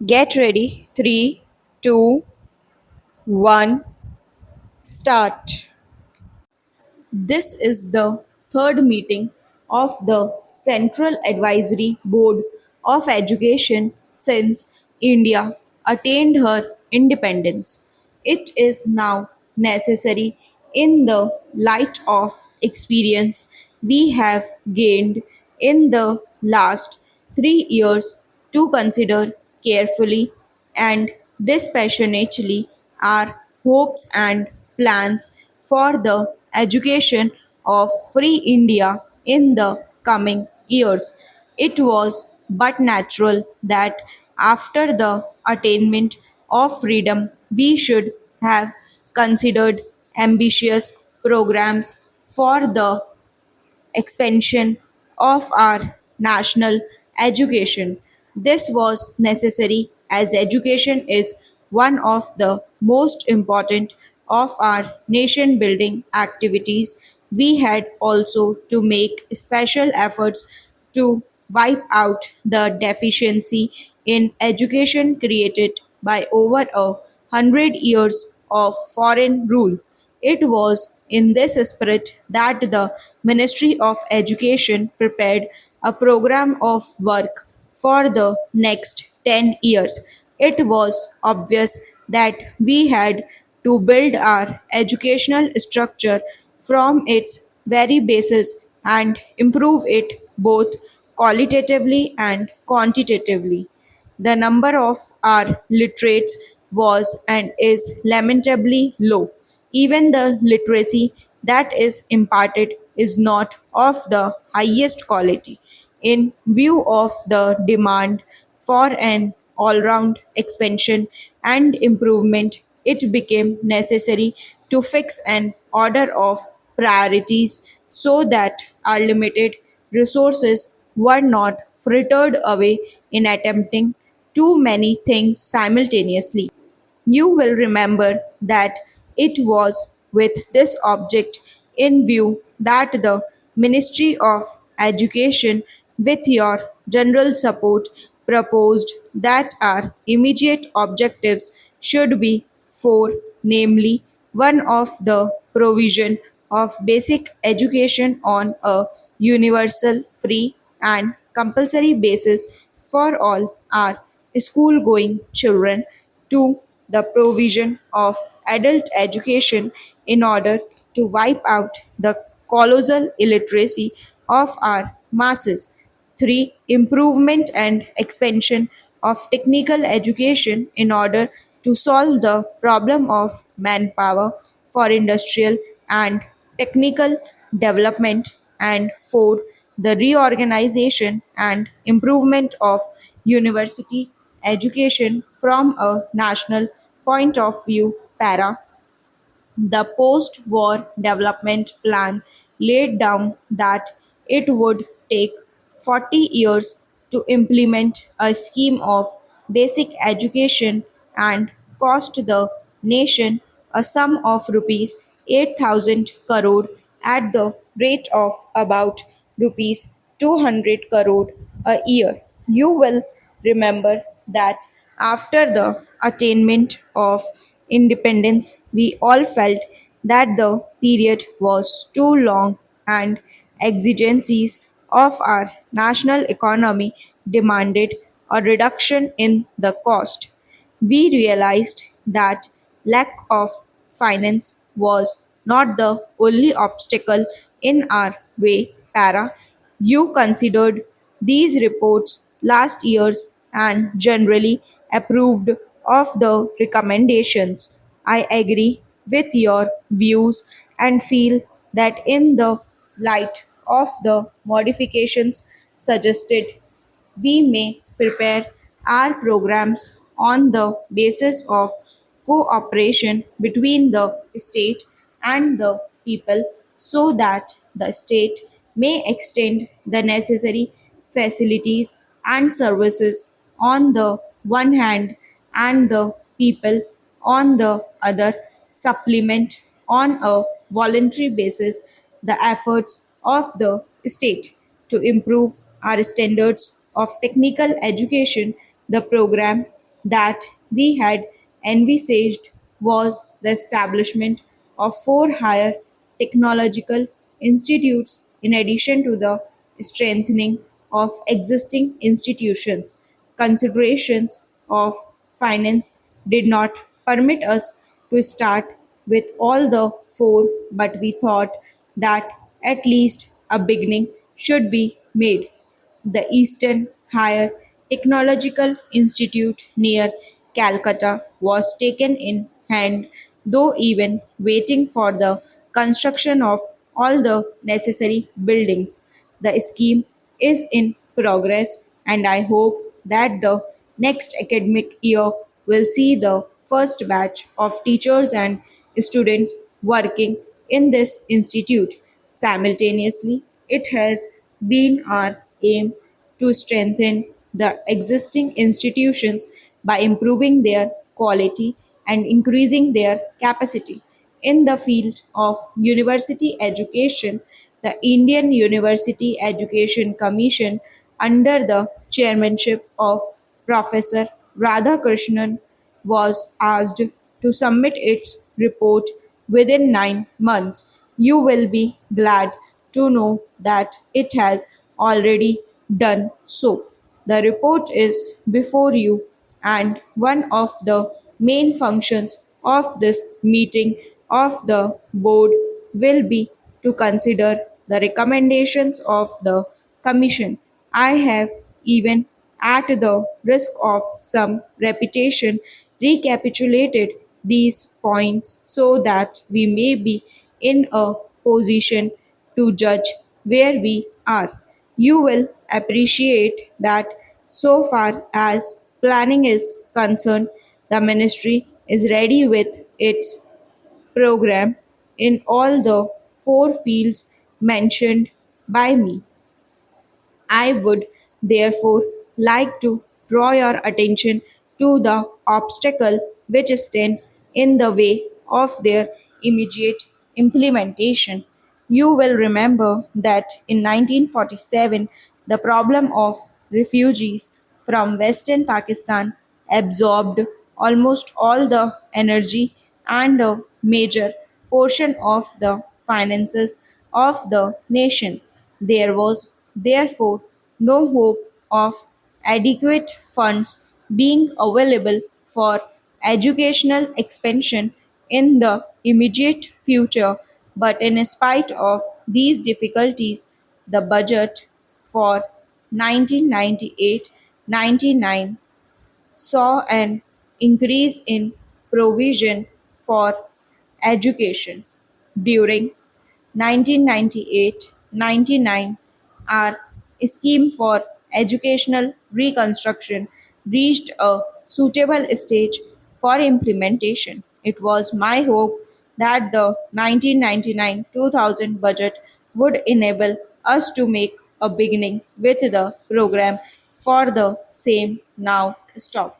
Get ready. Three, two, one, start. This is the third meeting of the Central Advisory Board of Education since India attained her independence. It is now necessary, in the light of experience we have gained in the last 3 years, to consider carefully and dispassionately our hopes and plans for the education of free India in the coming years. It was but natural that after the attainment of freedom, we should have considered ambitious programs for the expansion of our national education. This was necessary as education is one of the most important of our nation building activities. We had also to make special efforts to wipe out the deficiency in education created by over 100 years of foreign rule. It was in this spirit that the Ministry of Education prepared a program of work for the next 10 years. It was obvious that we had to build our educational structure from its very basis and improve it both qualitatively and quantitatively. The number of our literates was and is lamentably low. Even the literacy that is imparted is not of the highest quality. In view of the demand for an all round expansion and improvement, it became necessary to fix an order of priorities so that our limited resources were not frittered away in attempting too many things simultaneously. You will remember that it was with this object in view that the Ministry of Education, with your general support, proposed that our immediate objectives should be four, namely, one of the provision of basic education on a universal, free, and compulsory basis for all our school going children. 2. The provision of adult education in order to wipe out the colossal illiteracy of our masses. 3. Improvement and expansion of technical education in order to solve the problem of manpower for industrial and technical development. And 4. The reorganization and improvement of university education from a national point of view. Para. The post war development plan laid down that it would take 40 years to implement a scheme of basic education and cost the nation a sum of rupees 8,000 crore at the rate of about rupees 200 crore a year. You will remember that after the attainment of independence, we all felt that the period was too long and exigencies of our national economy demanded a reduction in the cost. We realized that lack of finance was not the only obstacle in our way. Para, you considered these reports last year's and generally approved of the recommendations. I agree with your views and feel that in the light of the modifications suggested, we may prepare our programs on the basis of cooperation between the state and the people so that the state may extend the necessary facilities and services on the one hand and the people on the other supplement on a voluntary basis the efforts of the state to improve our standards of technical education. The program that we had envisaged was the establishment of four higher technological institutes in addition to the strengthening of existing institutions. Considerations of finance did not permit us to start with all the four, but we thought that at least a beginning should be made. The Eastern Higher Technological Institute near Calcutta was taken in hand, though even waiting for the construction of all the necessary buildings. The scheme is in progress, and I hope that the next academic year will see the first batch of teachers and students working in this institute. Simultaneously, it has been our aim to strengthen the existing institutions by improving their quality and increasing their capacity. In the field of university education, the Indian University Education Commission, under the chairmanship of Professor Radhakrishnan, was asked to submit its report within 9 months. You will be glad to know that it has already done so. The report is before you, and one of the main functions of this meeting of the board will be to consider the recommendations of the Commission. I have even, at the risk of some repetition, recapitulated these points so that we may be in a position to judge where we are. You will appreciate that so far as planning is concerned, the ministry is ready with its program in all the four fields mentioned by me. I would therefore like to draw your attention to the obstacle which stands in the way of their immediate implementation. You will remember that in 1947, the problem of refugees from Western Pakistan absorbed almost all the energy and a major portion of the finances of the nation. There was therefore no hope of adequate funds being available for educational expansion in the immediate future, but in spite of these difficulties, the budget for 1998-99 saw an increase in provision for education. During 1998-99, our scheme for educational reconstruction reached a suitable stage for implementation. It was my hope that the 1999-2000 budget would enable us to make a beginning with the program for the same now stop.